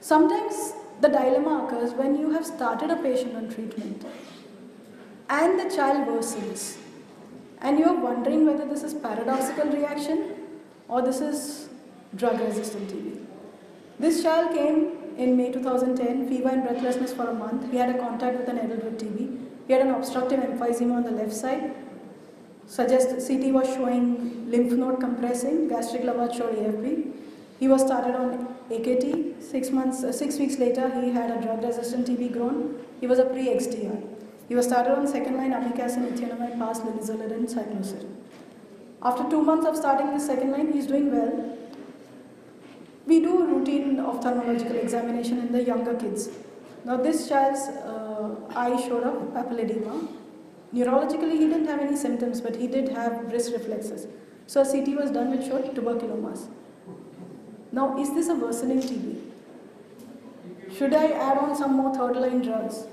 Sometimes the dilemma occurs when you have started a patient on treatment and the child worsens and you are wondering whether this is paradoxical reaction or this is drug-resistant TB. This child came in May 2010, fever and breathlessness for a month. He had a contact with an adult with TB. He had an obstructive emphysema on the left side. CT was showing lymph node compressing, gastric lavage showed AFB. He was started on AKT. 6 weeks later, he had a drug-resistant TB grown. He was a pre-XDR. He was started on second-line amikacin, ethionamide, past linezolid, and cycloserine. After 2 months of starting the second line, he is doing well. We do routine ophthalmological examination in the younger kids. Now this child's eye showed up papilledema. Neurologically, he didn't have any symptoms, but he did have wrist reflexes. So a CT was done which showed tuberculomas. Now, is this a worsening TB? Should I add on some more third-line drugs?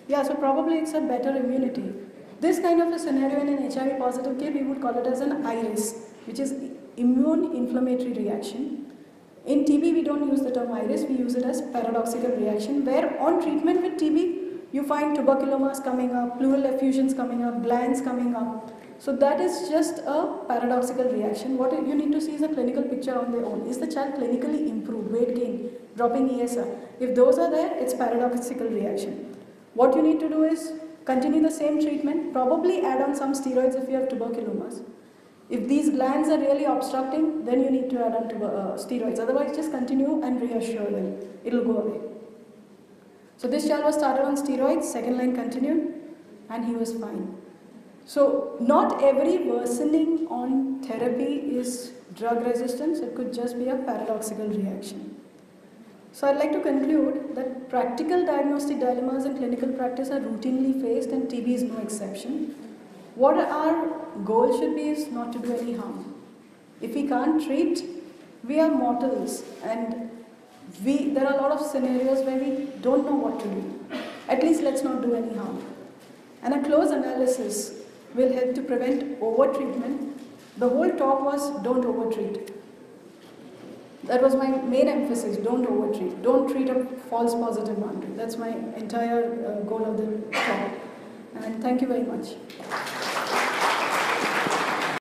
Yeah, so probably it's a better immunity. This kind of a scenario in an HIV positive kid, we would call it as an IRIS, which is immune inflammatory reaction. In TB, we don't use the term IRIS, we use it as paradoxical reaction, where on treatment with TB, you find tuberculomas coming up, pleural effusions coming up, glands coming up. So that is just a paradoxical reaction. What you need to see is a clinical picture on their own. Is the child clinically improved, weight gain, dropping ESR? If those are there, it's paradoxical reaction. What you need to do is continue the same treatment, probably add on some steroids if you have tuberculomas. If these glands are really obstructing, then you need to add on steroids. Otherwise, just continue and reassure them. It'll go away. So this child was started on steroids, second line continued, and he was fine. So not every worsening on therapy is drug resistance, it could just be a paradoxical reaction. So I'd like to conclude that practical diagnostic dilemmas in clinical practice are routinely faced and TB is no exception. What our goal should be is not to do any harm. If we can't treat, we are mortals and there are a lot of scenarios where we don't know what to do. At least let's not do any harm. And a close analysis will help to prevent overtreatment. The whole talk was don't overtreat. That was my main emphasis, don't overtreat. Don't treat a false positive boundary. That's my entire goal of the talk. And thank you very much.